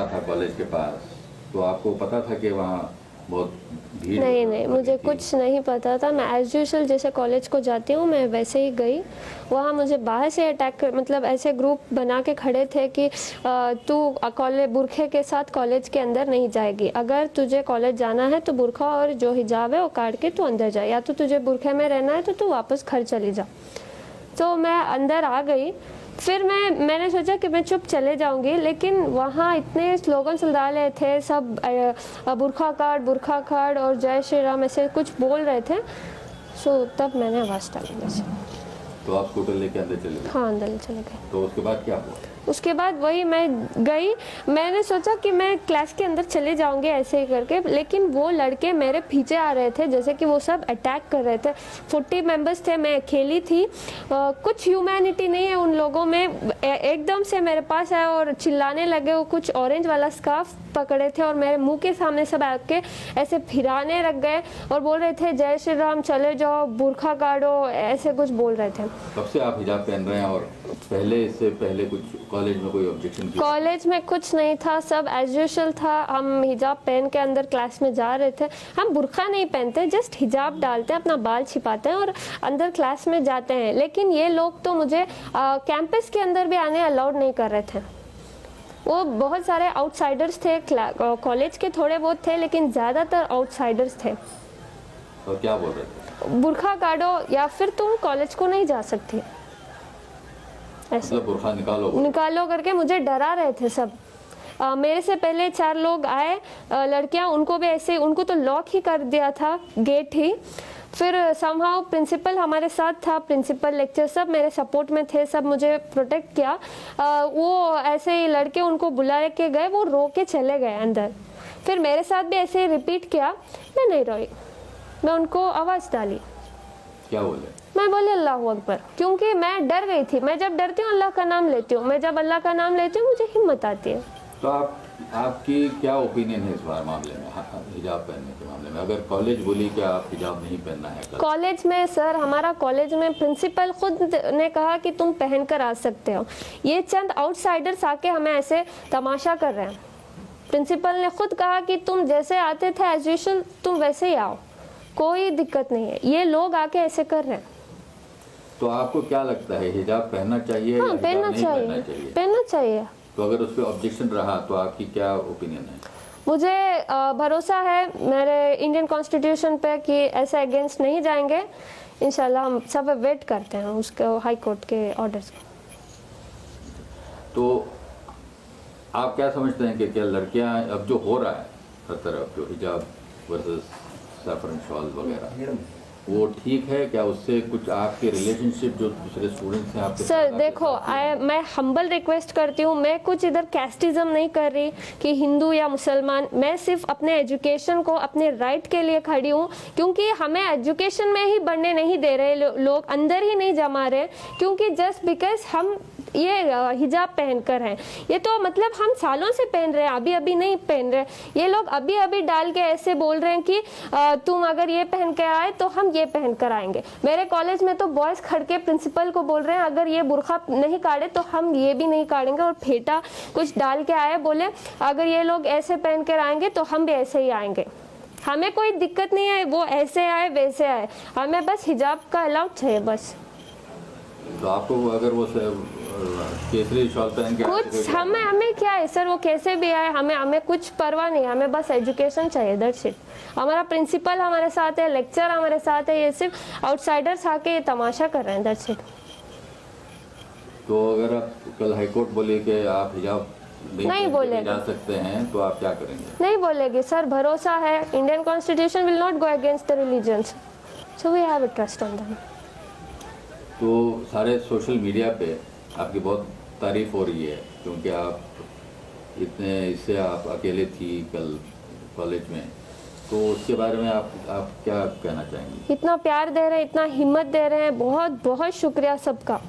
रहा था कॉलेज के पास, तो आपको पता था कि वहाँ बहुत भीड़ नहीं नहीं, मुझे थी? कुछ नहीं पता था। मैं एज यूजुअल जैसे कॉलेज को जाती हूँ मैं वैसे ही गई। वहाँ मुझे बाहर से अटैक मतलब ऐसे ग्रुप बना के खड़े थे कि तू कॉलेज बुरखे के साथ कॉलेज के अंदर नहीं जाएगी, अगर तुझे कॉलेज जाना है तो बुरखा और जो हिजाब है वो काट के तू अंदर जा, या तो तुझे बुरखे में रहना है तो तू वापस घर चली जा। तो मैं अंदर आ गई। फिर मैंने सोचा कि मैं चुप चले जाऊंगी, लेकिन वहाँ इतने स्लोगन सुलझा रहे थे सब, बुरखा काट और जय श्री राम ऐसे कुछ बोल रहे थे। सो तब मैंने आवाज़ डाली वैसे। तो आप स्कूटर लेके अंदर चले गए? हाँ, अंदर चले गए। तो उसके बाद क्या हुआ? उसके बाद वही मैं गई, मैंने सोचा कि मैं क्लास के अंदर चले जाऊंगे ऐसे ही करके, लेकिन वो लड़के मेरे पीछे आ रहे थे जैसे कि वो सब अटैक कर रहे थे। 40 मेंबर्स थे, मैं अकेली थी। कुछ ह्यूमैनिटी नहीं है उन लोगों में। एकदम से मेरे पास आए और चिल्लाने लगे। वो कुछ ऑरेंज वाला स्कार्फ पकड़े थे और मेरे मुंह के सामने सब आके ऐसे फिराने लग गए और बोल रहे थे जय श्री राम, चले जाओ, बुरखा काटो, ऐसे कुछ बोल रहे थे। कब से आप हिजाब पहन रहे हैं और इससे पहले कुछ कॉलेज में कोई ऑब्जेक्शन किया? कॉलेज में कुछ नहीं था, सब एज यूजुअल था। हम हिजाब पहन के अंदर क्लास में जा रहे थे। हम बुरखा नहीं पहनते, जस्ट हिजाब डालते हैं, अपना बाल छिपाते हैं और अंदर क्लास में जाते हैं। लेकिन ये लोग तो मुझे कैंपस के अंदर भी आने अलाउड नहीं कर रहे थे। वो बहुत सारे आउटसाइडर्स थे, कॉलेज के थोड़े बहुत थे, लेकिन ज़्यादातर आउटसाइडर्स थे। और क्या बोल रहे थे? बुरखा काटो या फिर तुम कॉलेज को नहीं जा सकती, ऐसे मतलब बुरखा निकालो करके मुझे डरा रहे थे सब। मेरे से पहले 4 लोग आए लड़कियां, उनको भी ऐसे, उनको तो लॉक ही कर दिया था, गेट ही। फिर समहाउ प्रिंसिपल हमारे साथ था, प्रिंसिपल लेक्चर सब मेरे सपोर्ट में थे, सब मुझे प्रोटेक्ट किया। वो ऐसे ही लड़के उनको बुला के गए, वो रो के चले गए अंदर। फिर मेरे साथ भी ऐसे ही रिपीट किया, मैं नहीं रोई, मैं उनको आवाज़ डाली। क्या बोले? मैं बोली अल्लाह अकबर, क्योंकि मैं डर गई थी। मैं जब डरती हूँ अल्लाह का नाम लेती हूँ, मैं जब अल्लाह का नाम लेती हूँ मुझे हिम्मत आती है। तो आपकी क्या ओपिनियन है इस बार मामले में, हिजाब पहनने के मामले में? अगर कॉलेज बोली कि आप हिजाब नहीं पहनना है कल। कॉलेज में सर, हमारा कॉलेज में प्रिंसिपल खुद ने कहा कि तुम पहन कर आ सकते हो। ये चंद आउटसाइडर्स आके हमें ऐसे तमाशा कर रहे हैं। प्रिंसिपल ने खुद कहा कि तुम जैसे आते थे एज यूजुअल तुम वैसे ही आओ, कोई दिक्कत नहीं है। ये लोग आके ऐसे कर रहे हैं। तो आपको क्या लगता है, हिजाब पहनना चाहिए? हाँ, या पहनना नहीं चाहिए, पहनना चाहिए? पहनना चाहिए। तो अगर उस पर ऑब्जेक्शन रहा तो आपकी क्या ओपिनियन है? मुझे भरोसा है मेरे इंडियन कॉन्स्टिट्यूशन पे कि ऐसे अगेंस्ट नहीं जाएंगे। इंशाल्लाह हम सब वेट करते हैं उसके हाई कोर्ट के ऑर्डर्स को। तो आप क्या समझते हैं कि क्या लड़कियां, अब जो हो रहा है हर तरफ, जो हिजाब वर्सेस सैफरन शॉल वगैरह, वो ठीक है क्या? उससे कुछ आपके रिलेशनशिप जो दूसरे स्टूडेंट्स हैं आपके सर साथ देखो, मैं हम्बल रिक्वेस्ट करती हूँ, मैं कुछ इधर कैस्टिज्म नहीं कर रही कि हिंदू या मुसलमान। मैं सिर्फ अपने एजुकेशन को, अपने राइट के लिए खड़ी हूँ, क्योंकि हमें एजुकेशन में ही बढ़ने नहीं दे रहे लोग, अंदर ही नहीं जमा रहे, क्योंकि जस्ट बिकॉज हम ये हिजाब पहनकर हैं। ये तो मतलब हम सालों से पहन रहे हैं, अभी अभी नहीं पहन रहे। ये लोग अभी अभी डाल के ऐसे बोल रहे हैं कि तुम अगर ये पहन के आए तो हम ये पहन कर आएंगे। मेरे कॉलेज में तो बॉयज़ खड़ के प्रिंसिपल को बोल रहे हैं अगर ये बुरखा नहीं काटे तो हम ये भी नहीं काटेंगे, और फेटा कुछ डाल के आए, बोले अगर ये लोग ऐसे पहन कर आएंगे तो हम भी ऐसे ही आएंगे। हमें कोई दिक्कत नहीं है, वो ऐसे आए वैसे आए, हमें बस हिजाब का अलाउड चाहिए बस। तो आपको अगर वो केसरी शॉल पहन के कुछ हमें क्या है सर, वो कैसे भी आए, हमें कुछ परवाह नहीं, हमें बस एजुकेशन चाहिए, दैट्स इट। हमारा प्रिंसिपल हमारे साथ है, लेक्चर हमारे साथ है, ये सिर्फ आउटसाइडर्स आके ये तमाशा कर रहे हैं, दैट्स इट। तो अगर आप कल हाईकोर्ट बोले कि आप हिजाब नहीं बोलेंगे, जा सकते हैं, तो आप क्या करेंगे? नहीं बोलेंगे सर, भरोसा है, Indian constitution will not go against the religions, so we have a trust on them. तो सारे सोशल मीडिया पे आपकी बहुत तारीफ हो रही है, क्योंकि आप इससे आप अकेले थी कल कॉलेज में, तो उसके बारे में आप क्या कहना चाहेंगे? इतना प्यार दे रहे हैं, इतना हिम्मत दे रहे हैं, बहुत बहुत शुक्रिया सबका।